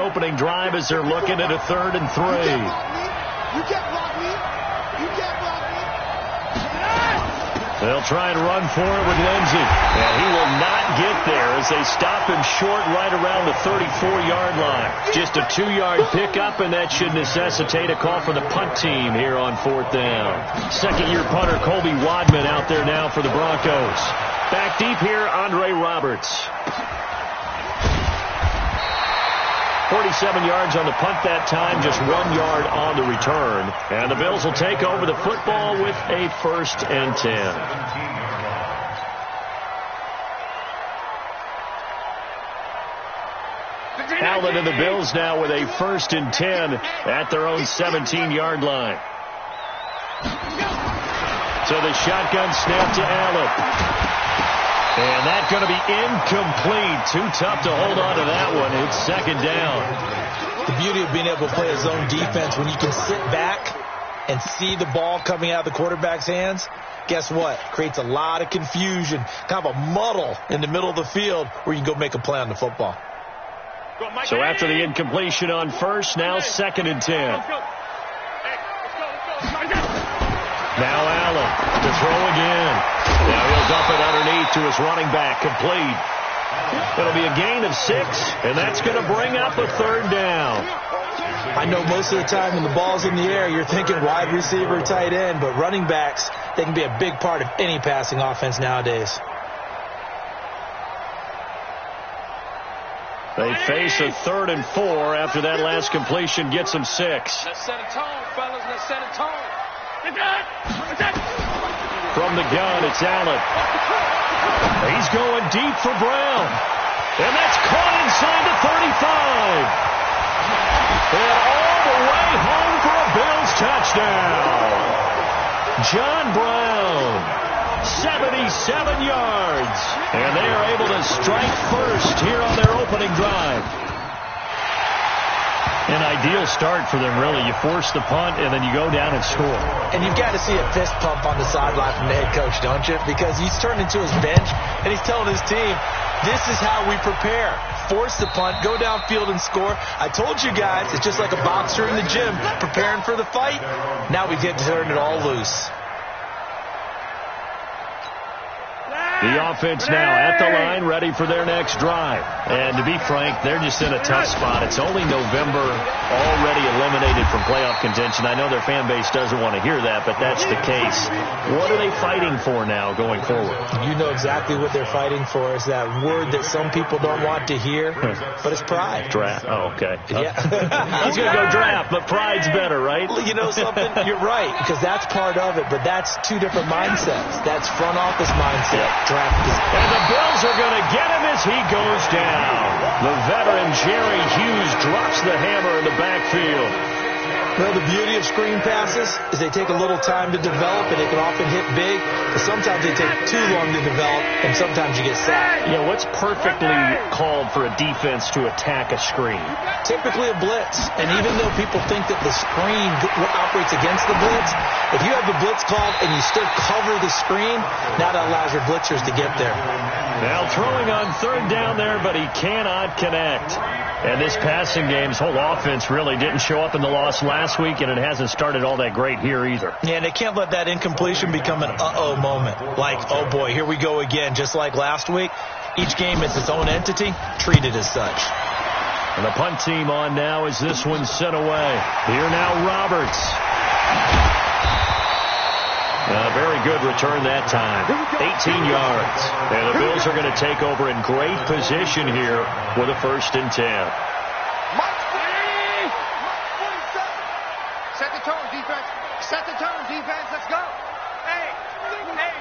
Opening drive as they're looking at a 3rd and 3. You can't block me. You can't block me. They'll try and run for it with Lindsey. And he will not get there as they stop him short right around the 34-yard line. Just a 2-yard pickup, and that should necessitate a call for the punt team here on 4th down. Second-year punter Colby Wadman out there now for the Broncos. Back deep here, Andre Roberts. 47 yards on the punt that time, just 1 yard on the return. And the Bills will take over the football with a 1st and 10. Allen and the Bills now with a 1st and 10 at their own 17-yard line. So the shotgun snap to Allen. And that's going to be incomplete. Too tough to hold on to that one. It's 2nd down. The beauty of being able to play a zone defense, when you can sit back and see the ball coming out of the quarterback's hands, guess what? Creates a lot of confusion, kind of a muddle in the middle of the field where you can go make a play on the football. So after the incompletion on 1st, now 2nd and 10. Now Allen to throw again. Now he'll dump it underneath to his running back, complete. It'll be a gain of 6, and that's going to bring up a 3rd down. I know most of the time when the ball's in the air, you're thinking wide receiver, tight end, but running backs, they can be a big part of any passing offense nowadays. They face a 3rd and 4 after that last completion gets them 6. Let's set a tone, fellas. Let's set a tone. From the gun, it's Allen. He's going deep for Brown. And that's caught inside the 35. And all the way home for a Bills touchdown. John Brown, 77 yards. And they are able to strike first here on their opening drive. An ideal start for them, really. You force the punt, and then you go down and score. And you've got to see a fist pump on the sideline from the head coach, don't you? Because he's turned into his bench, and he's telling his team, this is how we prepare. Force the punt, go downfield and score. I told you guys, it's just like a boxer in the gym, preparing for the fight. Now we get to turn it all loose. The offense now at the line, ready for their next drive. And to be frank, they're just in a tough spot. It's only November, already eliminated from playoff contention. I know their fan base doesn't want to hear that, but that's the case. What are they fighting for now going forward? You know exactly what they're fighting for. Is that word that some people don't want to hear, but it's pride. Draft. Oh, okay. Yeah. I was going to go draft, but pride's better, right? You know something? You're right, because that's part of it, but that's 2 different mindsets. That's front office mindset. And the Bills are going to get him as he goes down. The veteran Jerry Hughes drops the hammer in the backfield. Well, the beauty of screen passes is they take a little time to develop, and they can often hit big, but sometimes they take too long to develop, and sometimes you get sacked. Yeah, what's perfectly called for a defense to attack a screen? Typically a blitz, and even though people think that the screen operates against the blitz, if you have the blitz called and you still cover the screen, now that allows your blitzers to get there. Now throwing on 3rd down there, but he cannot connect. And this passing game's whole offense really didn't show up in the loss last week, and it hasn't started all that great here either. Yeah, and they can't let that incompletion become an uh-oh moment. Like, oh boy, here we go again. Just like last week, each game is its own entity, treated as such. And the punt team on now as this one's sent away. Here now Roberts. A very good return that time. 18 yards. And the Bills are going to take over in great position here with a 1st and 10. Set the tone, defense. Set the tone, defense. Let's go. Hey,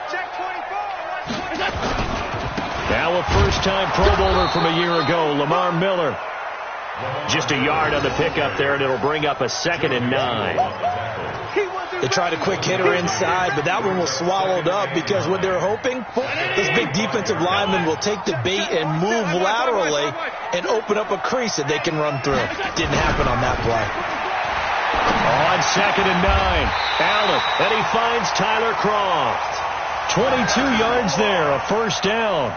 check 24. Now a first-time Pro Bowler from a year ago, Lamar Miller. Just a yard on the pickup there, and it'll bring up a 2nd and 9. They tried a quick hitter inside, but that one was swallowed up because what they're hoping, this big defensive lineman will take the bait and move laterally and open up a crease that they can run through. Didn't happen on that play. On 2nd and 9, Allen, and he finds Tyler Croft. 22 yards there, a 1st down.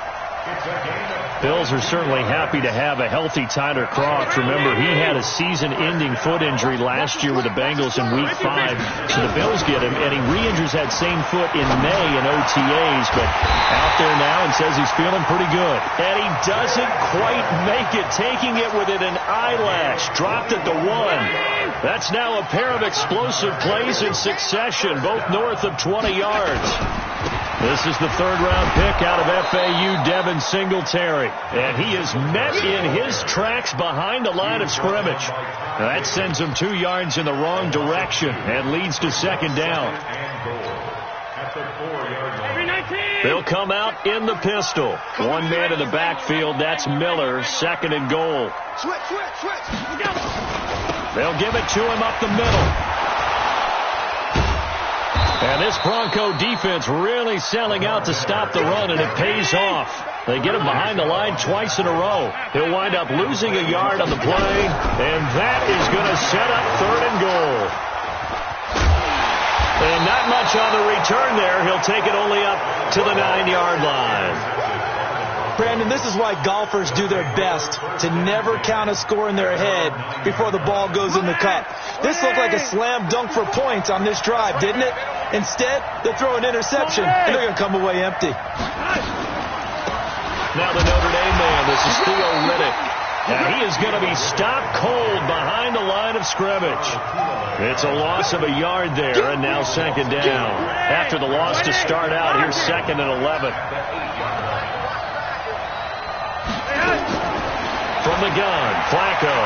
Bills are certainly happy to have a healthy Tyler Kroft. Remember, he had a season-ending foot injury last year with the Bengals in Week 5. So the Bills get him, and he re-injures that same foot in May in OTAs. But out there now and says he's feeling pretty good. And he doesn't quite make it, taking it within an eyelash. Dropped at the 1. That's now a pair of explosive plays in succession, both north of 20 yards. This is the third-round pick out of FAU, Devin Singletary. And he is met in his tracks behind the line of scrimmage. Now that sends him 2 yards in the wrong direction and leads to second down. They'll come out in the pistol. One man in the backfield, that's Miller, second and goal. Switch. They'll give it to him up the middle. And this Bronco defense really selling out to stop the run, and it pays off. They get him behind the line twice in a row. He'll wind up losing a yard on the play, and that is going to set up third and goal. And not much on the return there. He'll take it only up to the 9-yard line. Brandon, this is why golfers do their best to never count a score in their head before the ball goes in the cup. This looked like a slam dunk for points on this drive, didn't it? Instead, they'll throw an interception, and they're going to come away empty. Now the Notre Dame man, this is Theo Riddick. And he is going to be stopped cold behind the line of scrimmage. It's a loss of a yard there, and now second down. After the loss to start out, here's second and 11. From the gun, Flacco.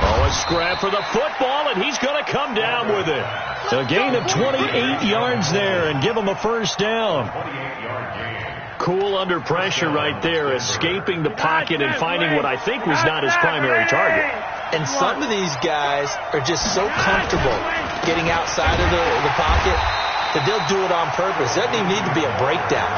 Oh, a scrap for the football, and he's going to come down with it. A gain of 28 yards there and give him a first down. Cool under pressure right there, escaping the pocket and finding what I think was not his primary target. And some of these guys are just so comfortable getting outside of the pocket that they'll do it on purpose. It doesn't even need to be a breakdown.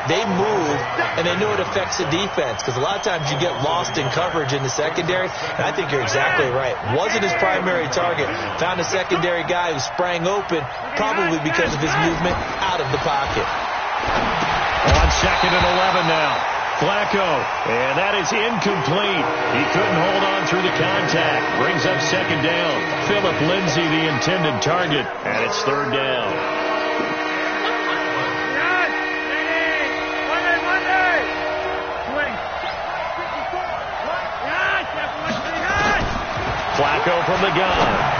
They move, and they know it affects the defense, because a lot of times you get lost in coverage in the secondary, and I think you're exactly right. Wasn't his primary target. Found a secondary guy who sprang open, probably because of his movement out of the pocket. On second and 11 now. Flacco, and that is incomplete. He couldn't hold on through the contact. Brings up second down. Philip Lindsay, the intended target, and it's third down. Flacco from the gun.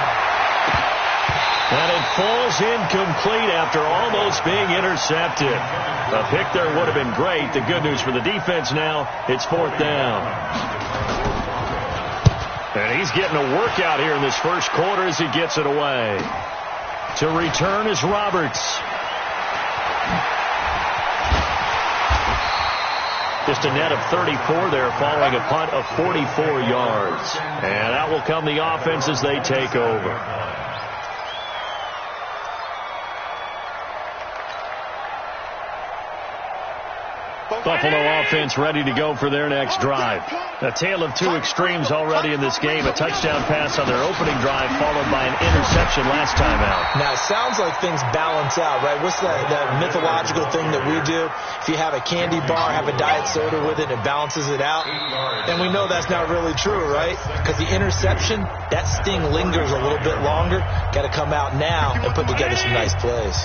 And it falls incomplete after almost being intercepted. A pick there would have been great. The good news for the defense now, it's fourth down. And he's getting a workout here in this first quarter as he gets it away. To return is Roberts. Just a net of 34 there following a punt of 44 yards. And that will come the offense as they take over. Buffalo offense ready to go for their next drive. A tale of two extremes already in this game. A touchdown pass on their opening drive followed by an interception last time out. Now, it sounds like things balance out, right? What's that mythological thing that we do? If you have a candy bar, have a diet soda with it, it balances it out. And we know that's not really true, right? Because the interception, that sting lingers a little bit longer. Got to come out now and put together some nice plays.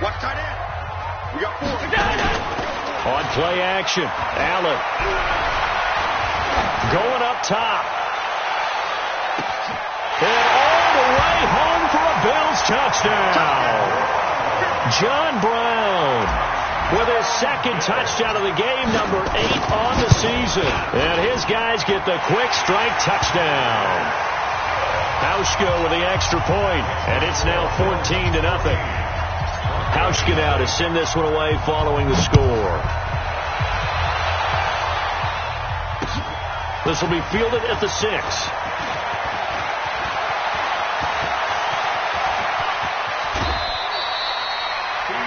Watch tight end. We got 4. On play action, Allen. Going up top. And all the way home for a Bills touchdown. John Brown with his second touchdown of the game, number 8 on the season. And his guys get the quick strike touchdown. Hauschka with the extra point, and it's now 14-0. Hauschka now to send this one away following the score. This will be fielded at the 6.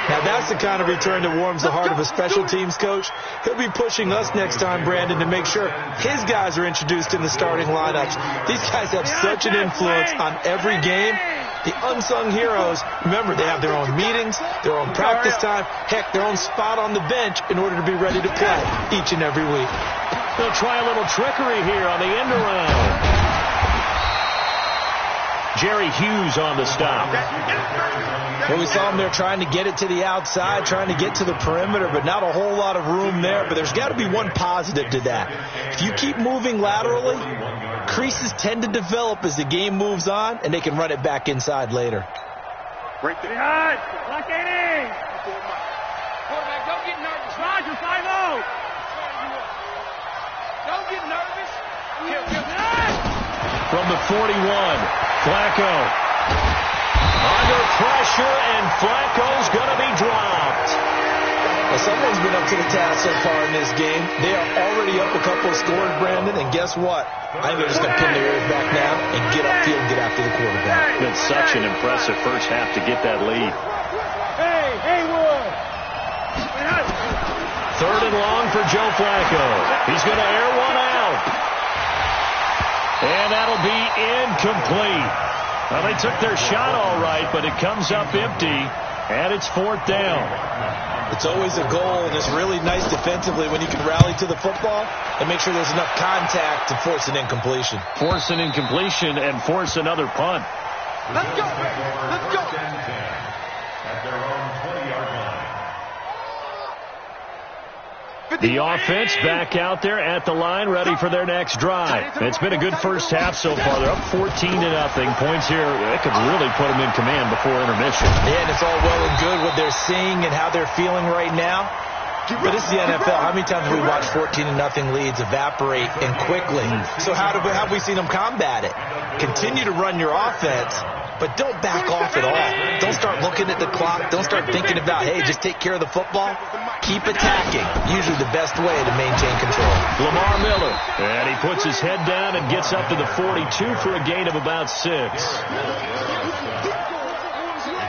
Now that's the kind of return that warms the heart of a special teams coach. He'll be pushing us next time, Brandon, to make sure his guys are introduced in the starting lineups. These guys have such an influence on every game. The unsung heroes, remember, they have their own meetings, their own practice time, heck, their own spot on the bench in order to be ready to play each and every week. They'll try a little trickery here on the end around. Jerry Hughes on the stop. Well, we saw him there trying to get it to the outside, trying to get to the perimeter, but not a whole lot of room there. But there's got to be one positive to that. If you keep moving laterally, creases tend to develop as the game moves on, and they can run it back inside later. Break the behind. Lock it in. Quarterback, don't get nervous. Roger, 5-0. Don't get nervous. From the 41, Flacco. Under pressure, and Flacco's going to be dropped. Well, someone's been up to the task so far in this game. They are already up a couple of scores, Brandon, and guess what? I think they're just going to pin their ears back now and get upfield and get after the quarterback. It's been such an impressive first half to get that lead. Third and long for Joe Flacco. He's going to air one out. And that'll be incomplete. Well, they took their shot all right, but it comes up empty, and it's fourth down. It's always a goal, and it's really nice defensively when you can rally to the football and make sure there's enough contact to force an incompletion. Force an incompletion and force another punt. Let's go. Let's go. At their own 20-yard line. The offense back out there at the line, ready for their next drive. It's been a good first half so far. They're up 14-0. Points here, that could really put them in command before intermission. Yeah, and it's all well and good what they're seeing and how they're feeling right now. But this is the NFL. How many times have we watched 14-0 leads evaporate and quickly? So how have we seen them combat it? Continue to run your offense, but don't back off at all. Don't start looking at the clock. Don't start thinking about, hey, just take care of the football. Keep attacking. Usually the best way to maintain control. Lamar Miller. And he puts his head down and gets up to the 42 for a gain of about 6.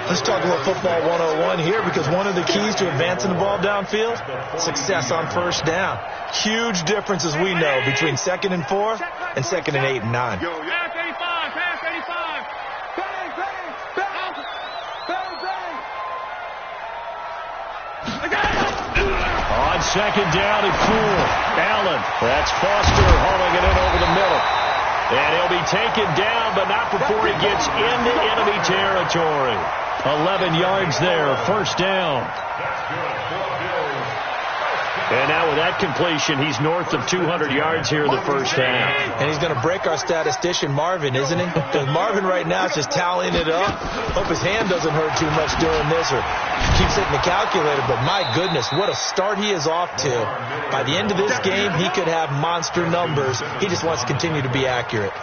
Let's talk about football 101 here, because one of the keys to advancing the ball downfield, success on first down. Huge difference, as we know, between 2nd and 4 and 2nd and 8 and 9. Pass 85. Bang, bang, bang. Bang, bang. On second down and 4. Allen. That's Foster hauling it in over the middle. And he'll be taken down, but not before he gets into enemy territory. 11 yards there, first down. And now with that completion, he's north of 200 yards here in the first half. And he's going to break our statistician, Marvin, isn't he? Because Marvin right now is just tallying it up. Hope his hand doesn't hurt too much doing this or keeps hitting the calculator. But my goodness, what a start he is off to. By the end of this game, he could have monster numbers. He just wants to continue to be accurate.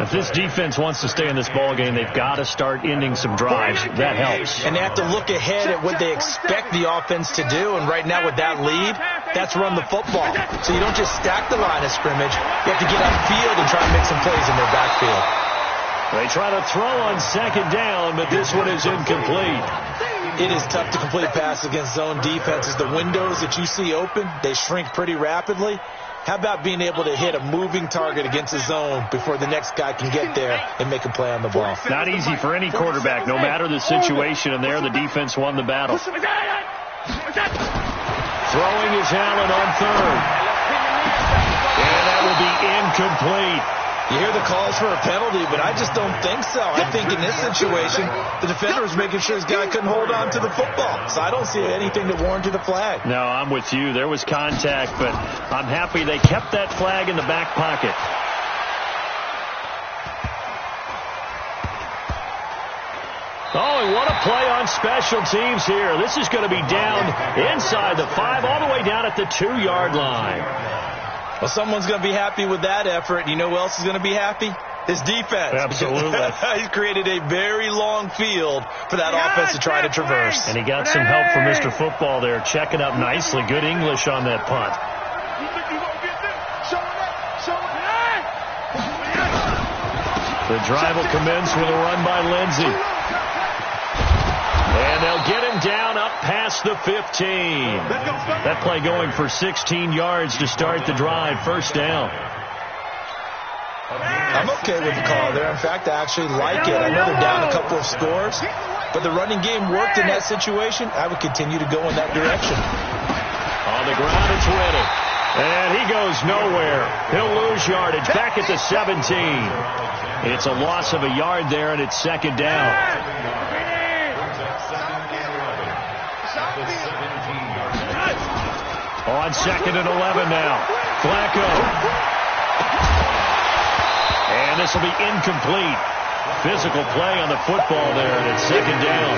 If this defense wants to stay in this ballgame, they've got to start ending some drives. That helps. And they have to look ahead at what they expect the offense to do. And right now with that lead, that's run the football. So you don't just stack the line of scrimmage. You have to get upfield and try to make some plays in their backfield. They try to throw on second down, but this one is incomplete. It is tough to complete passes against zone defenses. The windows that you see open, they shrink pretty rapidly. How about being able to hit a moving target against a zone before the next guy can get there and make a play on the ball? Not easy for any quarterback, no matter the situation, and there the defense won the battle. Throwing is Allen on third. And that will be incomplete. You hear the calls for a penalty, but I just don't think so. I think in this situation, the defender was making sure his guy couldn't hold on to the football. So I don't see anything that warranted a flag. No, I'm with you. There was contact, but I'm happy they kept that flag in the back pocket. Oh, and what a play on special teams here. This is going to be down inside the 5, all the way down at the 2-yard line. Well, someone's going to be happy with that effort. You know who else is going to be happy? His defense. Absolutely. He's created a very long field for that offense to try to traverse. And he got some help from Mr. Football there, checking up nicely. Good English on that punt. The drive will commence with a run by Lindsey. And they'll get him down up past the 15. That play going for 16 yards to start the drive. First down. I'm okay with the call there. In fact, I actually like it. I know they're down a couple of scores, but the running game worked in that situation. I would continue to go in that direction. On the ground, it's Riddick. And he goes nowhere. He'll lose yardage back at the 17. It's a loss of a yard there, and it's second down. On second and 11 now. Flacco. And this will be incomplete. Physical play on the football there, and it's second down.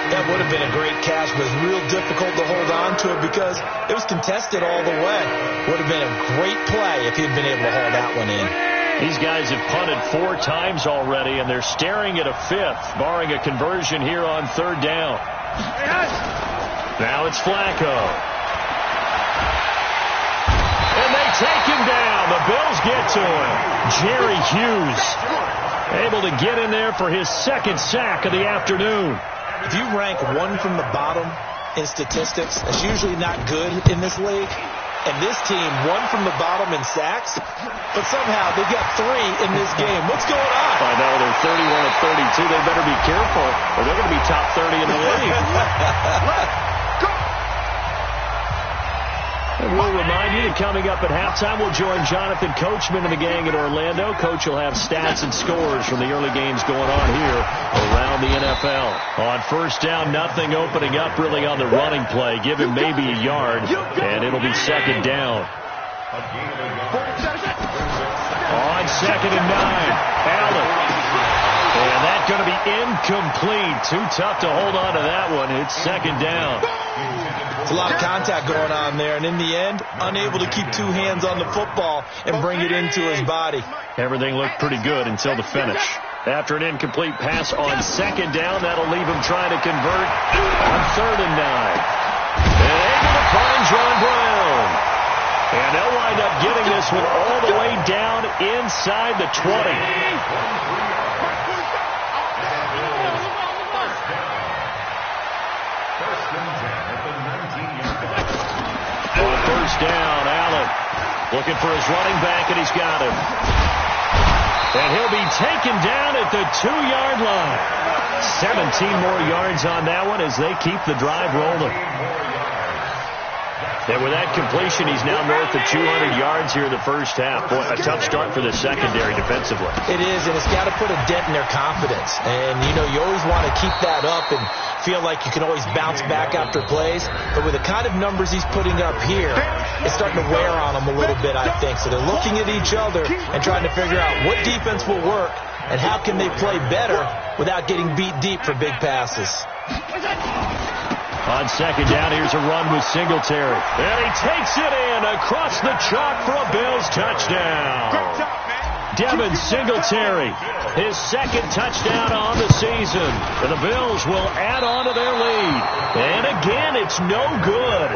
That would have been a great catch, but it's real difficult to hold on to it because it was contested all the way. Would have been a great play if he'd been able to hold that one in. These guys have punted 4 times already, and they're staring at a 5th, barring a conversion here on third down. Now it's Flacco. And they take him down. The Bills get to him. Jerry Hughes able to get in there for his second sack of the afternoon. If you rank one from the bottom in statistics, that's usually not good in this league. And this team, one from the bottom in sacks, but somehow they've got 3 in this game. What's going on? I know they're 31 of 32. They better be careful, or they're going to be top 30 in the league. And we'll remind you that coming up at halftime, we'll join Jonathan Coachman and the gang in Orlando. Coach will have stats and scores from the early games going on here around the NFL. On first down, nothing opening up really on the running play. Give him maybe a yard, and it'll be second down. On second and 9, Allen. And that's going to be incomplete. Too tough to hold on to that one. It's second down. It's a lot of contact going on there, and in the end, unable to keep 2 hands on the football and bring it into his body. Everything looked pretty good until the finish. After an incomplete pass on second down, that'll leave him trying to convert on third and 9. And able to find John Brown. And they'll wind up getting this one all the way down inside the 20. First down, Allen looking for his running back, and he's got him. And he'll be taken down at the 2-yard line. 17 more yards on that one as they keep the drive rolling. And with that completion, he's now north of 200 yards here in the first half. Boy, a tough start for the secondary defensively. It is, and it's got to put a dent in their confidence. And, you know, you always want to keep that up and feel like you can always bounce back after plays. But with the kind of numbers he's putting up here, it's starting to wear on them a little bit, I think. So they're looking at each other and trying to figure out what defense will work and how can they play better without getting beat deep for big passes. On second down, here's a run with Singletary. And he takes it in across the chalk for a Bills touchdown. Devin Singletary, his second touchdown on the season. And the Bills will add on to their lead. And again, it's no good.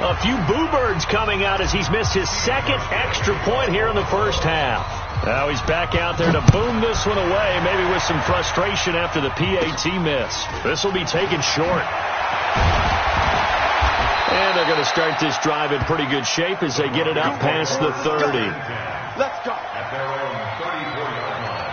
A few boo birds coming out as he's missed his second extra point here in the first half. Now he's back out there to boom this one away, maybe with some frustration after the PAT miss. This will be taken short. And they're going to start this drive in pretty good shape as they get it out past the 30. Let's go. At their own 34-yard line.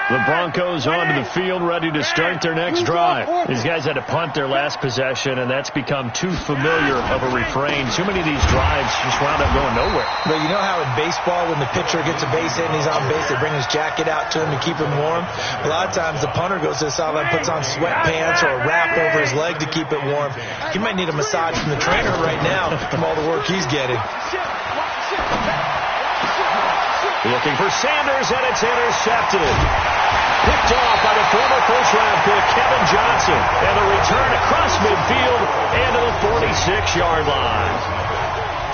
The Broncos onto the field, ready to start their next drive. These guys had to punt their last possession, and that's become too familiar of a refrain. Too many of these drives just wound up going nowhere. But you know how in baseball, when the pitcher gets a base hit and he's on base, they bring his jacket out to him to keep him warm? A lot of times the punter goes to the sideline, puts on sweatpants or a wrap over his leg to keep it warm. He might need a massage from the trainer right now from all the work he's getting. Looking for Sanders, and it's intercepted. Picked off by the former first-round pick, Kevin Johnson. And a return across midfield and to the 46-yard line.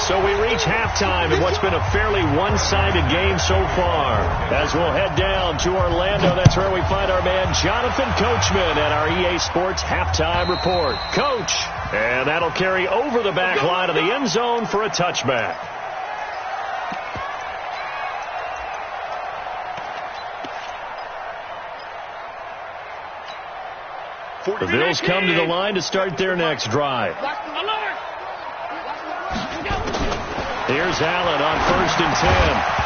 So we reach halftime in what's been a fairly one-sided game so far. As we'll head down to Orlando, that's where we find our man Jonathan Coachman at our EA Sports Halftime Report. Coach, and that'll carry over the back line of the end zone for a touchback. The Bills come to the line to start their next drive. Here's Allen on 1st and 10.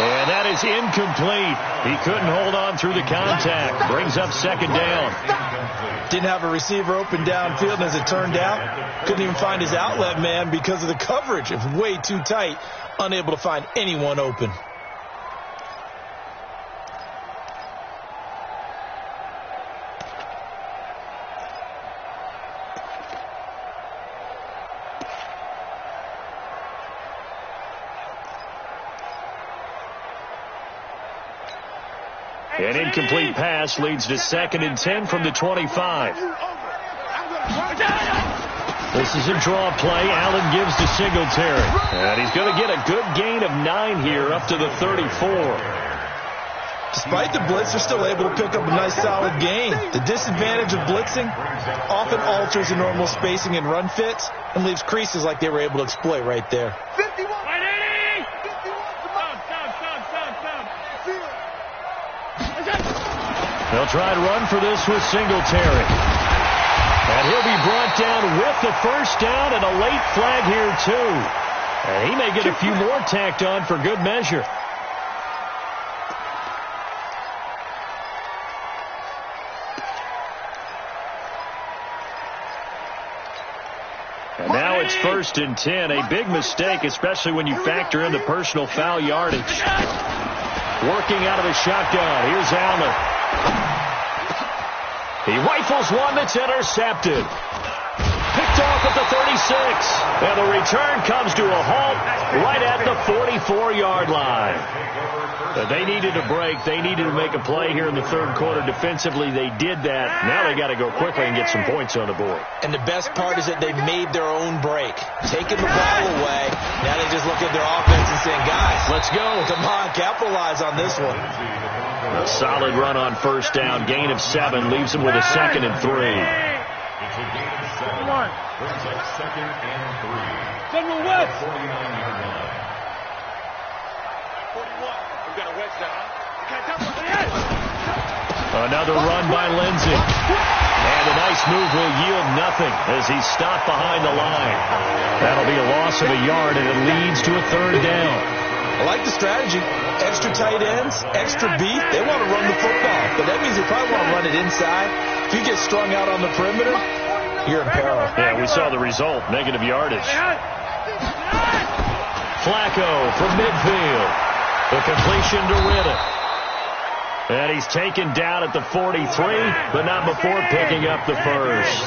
And that is incomplete. He couldn't hold on through the contact. Brings up 2nd down. Didn't have a receiver open downfield, and as it turned out, couldn't even find his outlet man because of the coverage. It was way too tight, unable to find anyone open. An incomplete pass leads to 2nd and 10 from the 25. This is a draw play. Allen gives to Singletary. And he's going to get a good gain of 9 here up to the 34. Despite the blitz, they're still able to pick up a nice solid gain. The disadvantage of blitzing often alters the normal spacing and run fits and leaves creases like they were able to exploit right there. 51. They'll try to run for this with Singletary. And he'll be brought down with the 1st down and a late flag here, too. And he may get a few more tacked on for good measure. And now it's 1st and 10. A big mistake, especially when you factor in the personal foul yardage. Working out of a shotgun. Here's Allen. He rifles one that's intercepted. Picked off at the 36. And the return comes to a halt right at the 44-yard line. They needed a break. They needed to make a play here in the 3rd quarter. Defensively, they did that. Now they got to go quickly and get some points on the board. And the best part is that they made their own break. Taking the ball away. Now they just look at their offense and saying, guys, let's go. Come on, capitalize on this one. A solid run on 1st down. Gain of 7 leaves them with a 2nd and 3. It's a gain of 7. Brings up 2nd and 3. General West. 49-yard line. 41. We've got a wedge down. Another run by Lindsey. And a nice move will yield nothing as he's stopped behind the line. That'll be a loss of a yard, and it leads to a 3rd down. I like the strategy. Extra tight ends, extra beef. They want to run the football, but that means they probably want to run it inside. If you get strung out on the perimeter, you're in peril. Yeah, we saw the result. Negative yardage. Flacco from midfield. The completion to Riddick. And he's taken down at the 43, but not before picking up the 1st.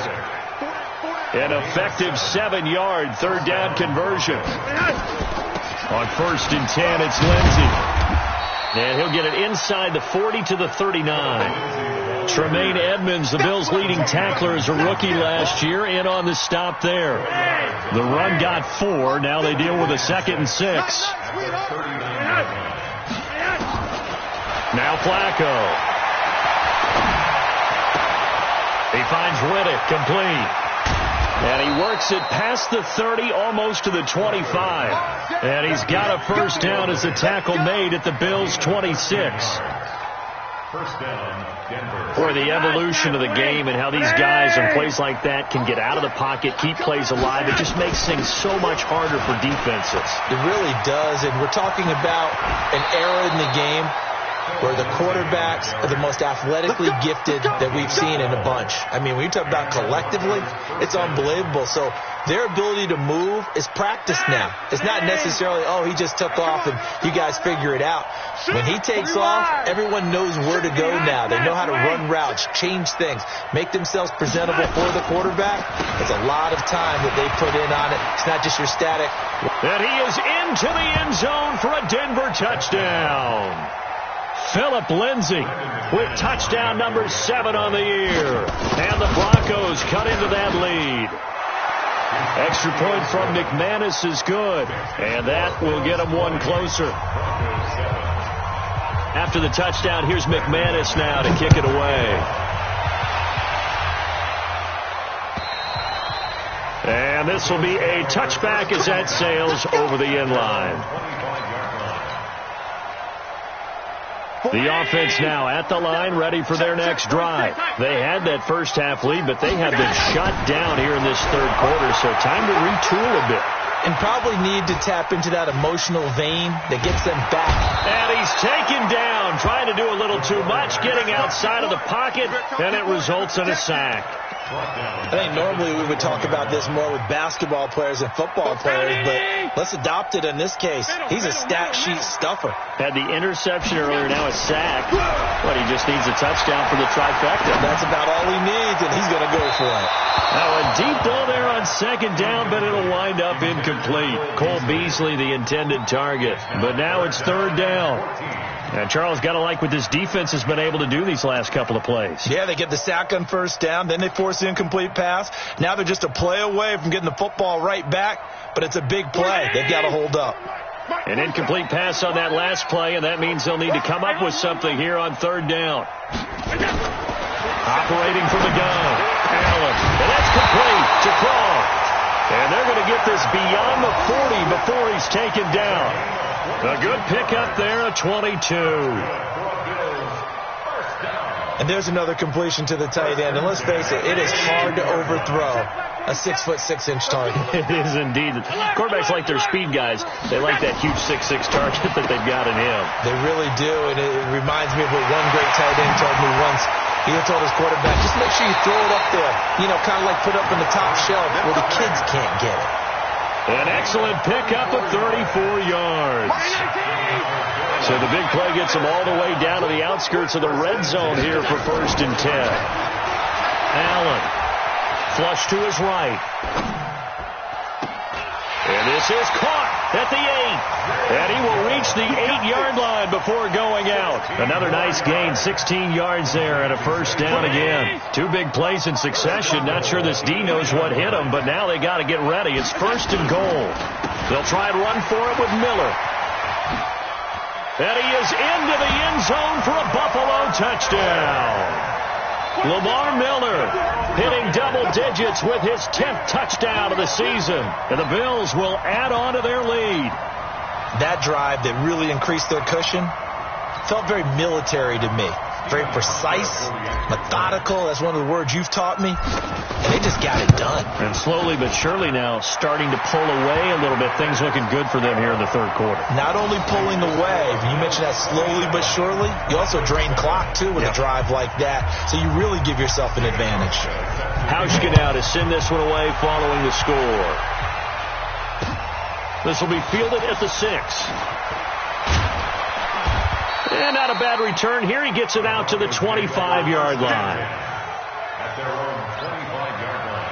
An effective 7-yard 3rd down conversion. On 1st and 10, it's Lindsey. And he'll get it inside the 40 to the 39. Tremaine Edmonds, the Bills' leading tackler as a rookie last year, in on the stop there. The run got 4. Now they deal with a 2nd and 6. Now Flacco. He finds Riddick complete. And he works it past the 30, almost to the 25. And he's got a 1st down as the tackle made at the Bills' 26. First down, Denver. For the evolution of the game and how these guys in plays like that can get out of the pocket, keep plays alive, it just makes things so much harder for defenses. It really does, and we're talking about an era in the game where the quarterbacks are the most athletically gifted that we've seen in a bunch. I mean, when you talk about collectively, it's unbelievable. So their ability to move is practiced now. It's not necessarily, oh, he just took off and you guys figure it out. When he takes off, everyone knows where to go now. They know how to run routes, change things, make themselves presentable for the quarterback. It's a lot of time that they put in on it. It's not just your static. And he is into the end zone for a Denver touchdown. Phillip Lindsay with touchdown number 7 on the year. And the Broncos cut into that lead. Extra point from McManus is good. And that will get them one closer. After the touchdown, here's McManus now to kick it away. And this will be a touchback as that sails over the end line. The offense now at the line, ready for their next drive. They had that first half lead, but they have been shut down here in this third quarter, so time to retool a bit. And probably need to tap into that emotional vein that gets them back. And he's taken down, trying to do a little too much, getting outside of the pocket, and it results in a sack. I think normally we would talk about this more with basketball players and football players, but let's adopt it in this case. He's a stat sheet stuffer. Had the interception earlier, now a sack. But he just needs a touchdown for the trifecta. That's about all he needs, and he's going to go for it. Now a deep ball there on second down, but it'll wind up incomplete. Cole Beasley, the intended target. But now it's third down. Now, Charles, got to like what this defense has been able to do these last couple of plays. Yeah, they get the sack on first down, then they force the incomplete pass. Now they're just a play away from getting the football right back, but it's a big play. They've got to hold up. An incomplete pass on that last play, and that means they'll need to come up with something here on third down. Operating from the gun, Allen, and that's complete to Crawl. And they're going to get this beyond the 40 before he's taken down. A good pickup there, a 22. And there's another completion to the tight end. And let's face it, it is hard to overthrow a 6'6" target. It is indeed. Quarterbacks like their speed guys. They like that huge 6'6" target that they've got in him. They really do, and it reminds me of what one great tight end told me once. He told his quarterback, just make sure you throw it up there. You know, kind of like put up in the top shelf where the kids can't get it. An excellent pickup of 34 yards. So the big play gets them all the way down to the outskirts of the red zone here for 1st and 10. Allen, flush to his right. And this is caught at the 8. And he will reach the 8-yard line before going out. Another nice gain, 16 yards there, and a first down again. Two big plays in succession. Not sure this D knows what hit him, but now they got to get ready. It's 1st and goal. They'll try and run for it with Miller. And he is into the end zone for a Buffalo touchdown. Lamar Miller hitting double digits with his 10th touchdown of the season. And the Bills will add on to their lead. That drive that really increased their cushion felt very military to me. Very precise, methodical. That's one of the words you've taught me. And they just got it done. And slowly but surely now starting to pull away a little bit. Things looking good for them here in the third quarter. Not only pulling away, you mentioned that slowly but surely, you also drain clock, too, with a drive like that. So you really give yourself an advantage. Hauschka now to send this one away following the score. This will be fielded at the 6. And not a bad return here. He gets it out to the 25-yard line. At their own 25-yard line.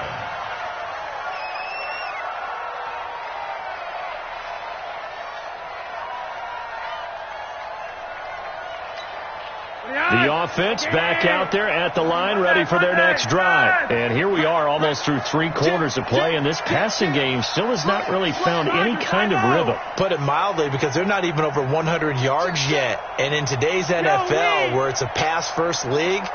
The offense back out there at the line, ready for their next drive. And here we are almost through 3 quarters of play, and this passing game still has not really found any kind of rhythm. Put it mildly, because they're not even over 100 yards yet. And in today's NFL, where it's a pass-first league,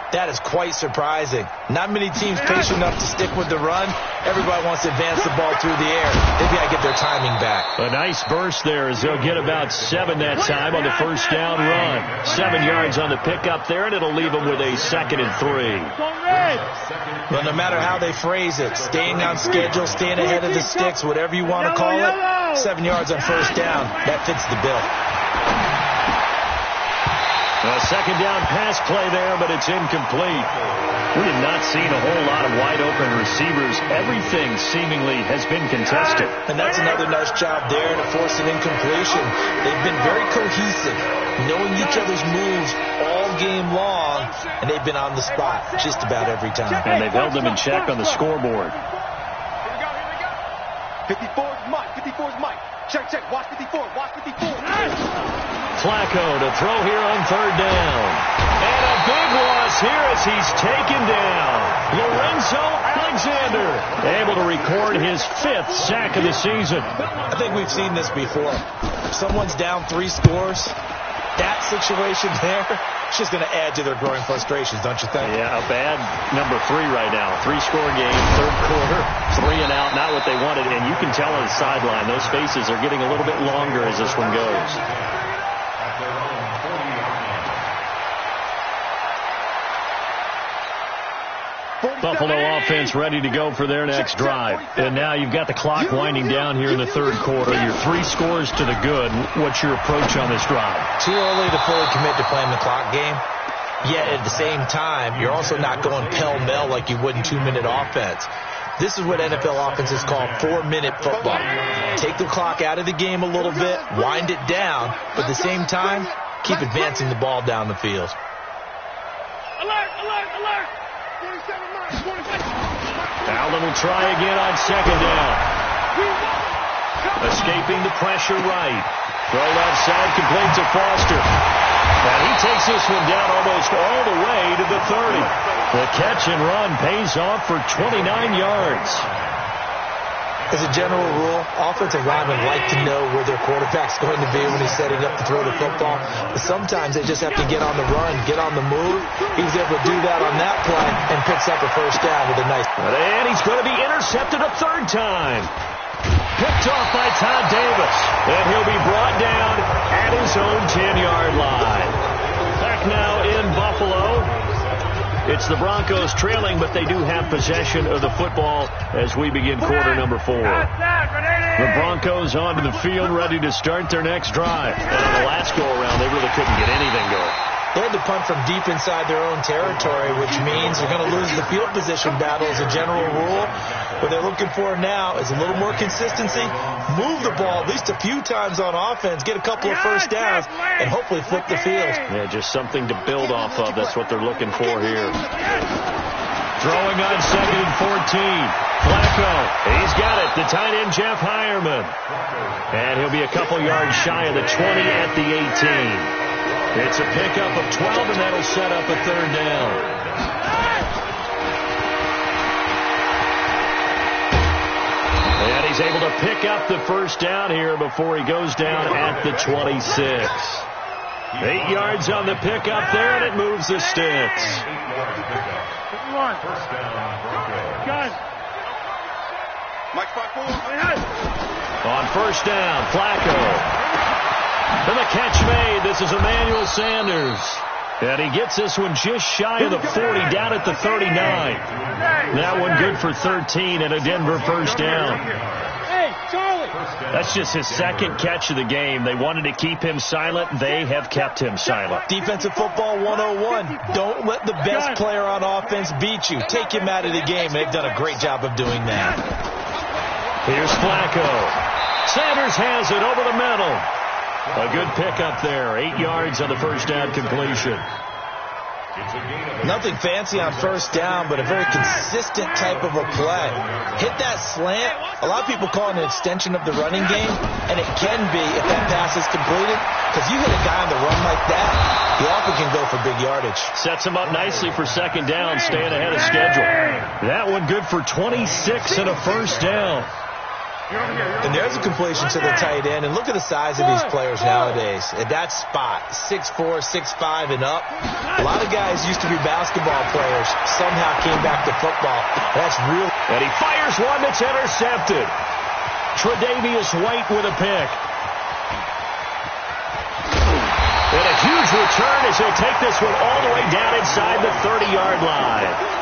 that is quite surprising. Not many teams patient enough to stick with the run. Everybody wants to advance the ball through the air. They've got to get their timing back. A nice burst there as they'll get about 7 that time on the first down run. 7 yards on the pickup there, and it'll leave them with a 2nd and 3. But no matter how they phrase it, staying on schedule, staying ahead of the sticks, whatever you want to call it, 7 yards on first down, that fits the bill. A 2nd down pass play there, but it's incomplete. We have not seen a whole lot of wide-open receivers. Everything seemingly has been contested. And that's another nice job there to force an incompletion. They've been very cohesive, knowing each other's moves all game long, and they've been on the spot just about every time. And they've held them in check on the scoreboard. Here we go. 54's Mike. 54's Mike. Check. Watch 54. Watch 54. Flacco to throw here on 3rd down. And a big loss here as he's taken down. Lorenzo Alexander able to record his 5th sack of the season. I think we've seen this before. If someone's down 3 scores, that situation there, it's just going to add to their growing frustrations, don't you think? Yeah, a bad number 3 right now. 3-score game, 3rd quarter, 3 and out, not what they wanted. And you can tell on the sideline, those faces are getting a little bit longer as this one goes. Buffalo offense ready to go for their next drive. And now you've got the clock winding down here in the third quarter. You're 3 scores to the good. What's your approach on this drive? Too early to fully commit to playing the clock game. Yet at the same time, you're also not going pell-mell like you would in 2-minute offense. This is what NFL offenses call 4-minute football. Take the clock out of the game a little bit, wind it down, but at the same time, keep advancing the ball down the field. Alert, alert, alert! 47 miles, 47. Allen will try again on second down. Escaping the pressure right. Throw left side, complete to Foster. And he takes this one down almost all the way to the 30. The catch and run pays off for 29 yards. As a general rule, offensive linemen like to know where their quarterback's going to be when he's setting up to throw the football. But sometimes they just have to get on the run, get on the move. He was able to do that on that play and picks up a first down with a nice... And he's going to be intercepted a third time. Picked off by Todd Davis. And he'll be brought down at his own 10-yard line. Back now in Buffalo. It's the Broncos trailing, but they do have possession of the football as we begin quarter number 4. The Broncos onto the field, ready to start their next drive. And on the last go-around, they really couldn't get anything going. They had to punt from deep inside their own territory, which means they're going to lose the field position battle as a general rule. What they're looking for now is a little more consistency, move the ball at least a few times on offense, get a couple of first downs, and hopefully flip the field. Yeah, just something to build off of. That's what they're looking for here. Throwing on second and 14. Flacco, he's got it. The tight end, Jeff Heuerman. And he'll be a couple yards shy of the 20 at the 18. It's a pickup of 12, and that'll set up a third down. And he's able to pick up the first down here before he goes down at the 26. 8 yards on the pickup there, and it moves the sticks. On first down, Flacco. And the catch made. This is Emmanuel Sanders. And he gets this one just shy of the 40, down at the 39. That one good for 13 and a Denver first down. Hey, Charlie! That's just his second catch of the game. They wanted to keep him silent. They have kept him silent. Defensive football 101. Don't let the best player on offense beat you. Take him out of the game. They've done a great job of doing that. Here's Flacco. Sanders has it over the middle. A good pickup there. 8 yards on the first down completion. Nothing fancy on first down, but a very consistent type of a play. Hit that slant. A lot of people call it an extension of the running game, and it can be if that pass is completed, because you hit a guy on the run like that, he often can go for big yardage. Sets him up nicely for second down, staying ahead of schedule. That one good for 26 and a first down. And there's a completion to the tight end. And look at the size of these players nowadays. At that spot, 6'4", 6'5", and up. A lot of guys used to be basketball players. Somehow came back to football. That's real. And he fires one that's intercepted. Tre'Davious White with a pick. And a huge return as he'll take this one all the way down inside the 30-yard line.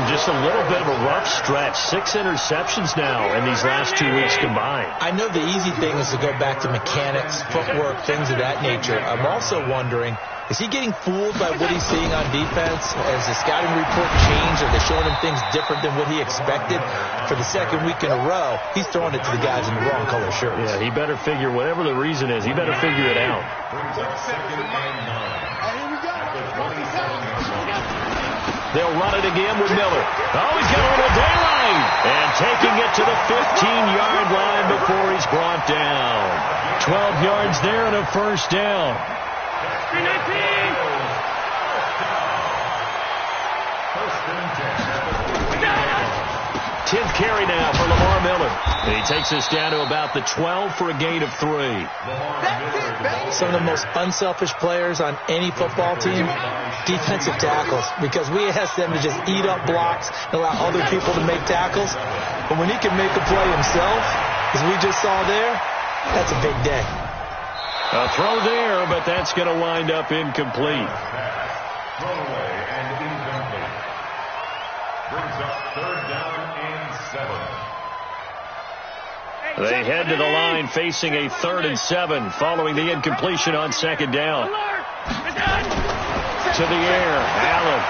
Just a little bit of a rough stretch. 6 interceptions now in these last 2 weeks combined. I know the easy thing is to go back to mechanics, footwork, things of that nature. I'm also wondering, is he getting fooled by what he's seeing on defense? Has the scouting report changed? Are they showing him things different than what he expected? For the second week in a row, he's throwing it to the guys in the wrong color shirts. Yeah, he better figure, whatever the reason is, he better figure it out. They'll run it again with Miller. Oh, he's got a little daylight. And taking it to the 15-yard line before he's brought down. 12 yards there and a first down. 10th carry now for Lamar Miller. And he takes us down to about the 12 for a gain of 3. Some of the most unselfish players on any football team, defensive tackles, because we ask them to just eat up blocks and allow other people to make tackles. But when he can make a play himself, as we just saw there, that's a big day. A throw there, but that's going to wind up incomplete. brings up 3rd down and 7. They head to the line facing a 3rd and 7 following the incompletion on 2nd down. To the air, Allen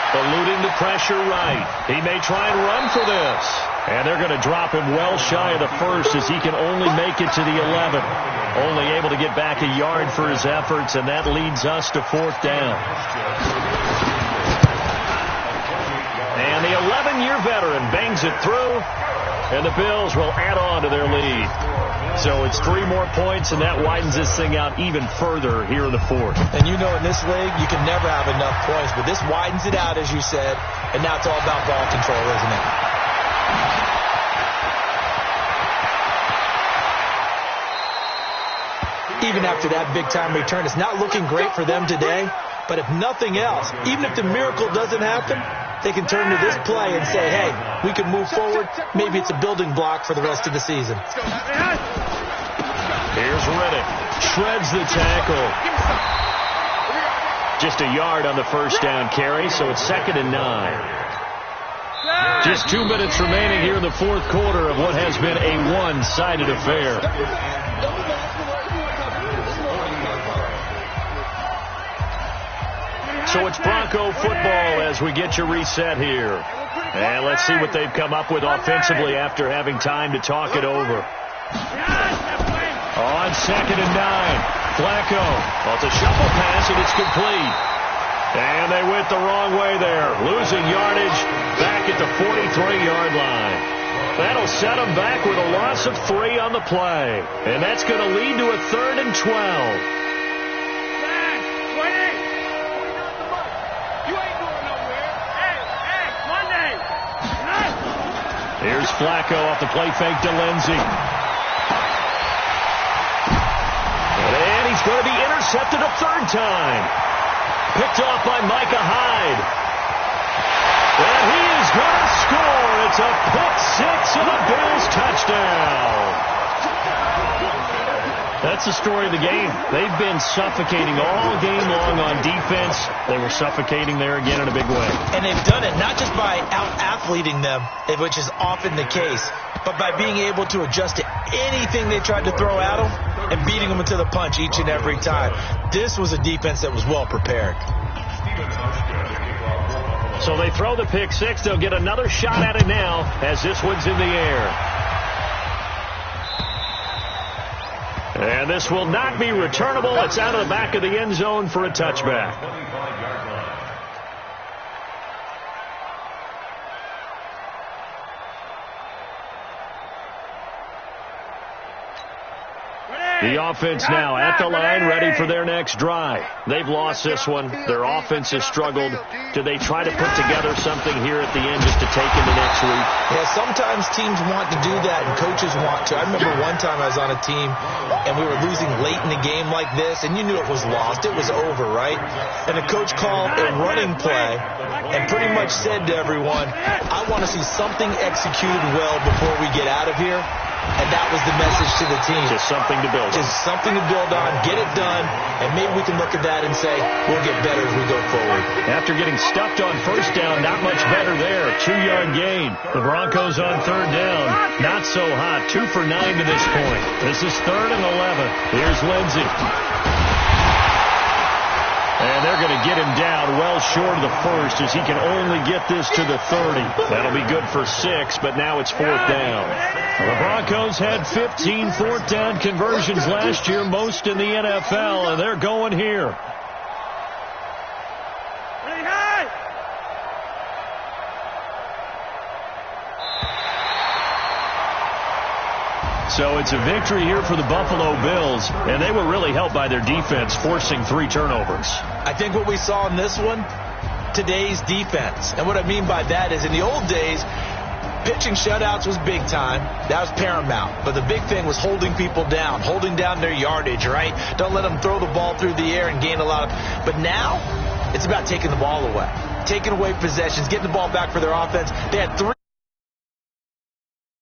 eluding the pressure right. He may try and run for this. And they're going to drop him well shy of the 1st as he can only make it to the 11. Only able to get back a yard for his efforts, and that leads us to 4th down. And the 11-year veteran bangs it through, and the Bills will add on to their lead. So it's 3 more points, and that widens this thing out even further here in the 4th. And you know in this league, you can never have enough points, but this widens it out, as you said, and now it's all about ball control, isn't it? Even after that big-time return, it's not looking great for them today, but if nothing else, even if the miracle doesn't happen, they can turn to this play and say, hey, we can move forward. Maybe it's a building block for the rest of the season. Here's Riddick. Shreds the tackle. Just a yard on the 1st down carry, so it's 2nd and 9. Just 2 minutes remaining here in the 4th quarter of what has been a one-sided affair. So it's Bronco football as we get your reset here. And let's see what they've come up with offensively after having time to talk it over. On 2nd and 9, Flacco. Well, it's a shuffle pass, and it's complete. And they went the wrong way there, losing yardage back at the 43-yard line. That'll set them back with a loss of 3 on the play. And that's going to lead to a 3rd and 12. Here's Flacco off the play fake to Lindsey. And he's going to be intercepted a 3rd time. Picked off by Micah Hyde. And he is going to score. It's a pick 6 and a Bills touchdown. That's the story of the game. They've been suffocating all game long on defense. They were suffocating there again in a big way. And they've done it not just by out-athleting them, which is often the case, but by being able to adjust to anything they tried to throw at them and beating them into the punch each and every time. This was a defense that was well prepared. So they throw the pick 6. They'll get another shot at it now as this one's in the air. And this will not be returnable. It's out of the back of the end zone for a touchback. The offense now at the line, ready for their next drive. They've lost this one. Their offense has struggled. Do they try to put together something here at the end just to take into next week? Yeah, sometimes teams want to do that, and coaches want to. I remember one time I was on a team, and we were losing late in the game like this, and you knew it was lost. It was over, right? And the coach called a running play and pretty much said to everyone, I want to see something executed well before we get out of here. And that was the message to the team. Just something to build on. Just something to build on, get it done, and maybe we can look at that and say, we'll get better as we go forward. After getting stuffed on 1st down, not much better there. 2-yard gain. The Broncos on 3rd down. Not so hot. 2 for 9 to this point. This is 3rd and 11. Here's Lindsey. And they're going to get him down well short of the 1st as he can only get this to the 30. That'll be good for 6, but now it's 4th down. The Broncos had 15 4th down conversions last year, most in the NFL, and they're going here. So it's a victory here for the Buffalo Bills, and they were really helped by their defense, forcing 3 turnovers. I think what we saw in this one, today's defense. And what I mean by that is in the old days, pitching shutouts was big time. That was paramount. But the big thing was holding people down, holding down their yardage, right? Don't let them throw the ball through the air and gain a lot of... But now, it's about taking the ball away, taking away possessions, getting the ball back for their offense. They had 3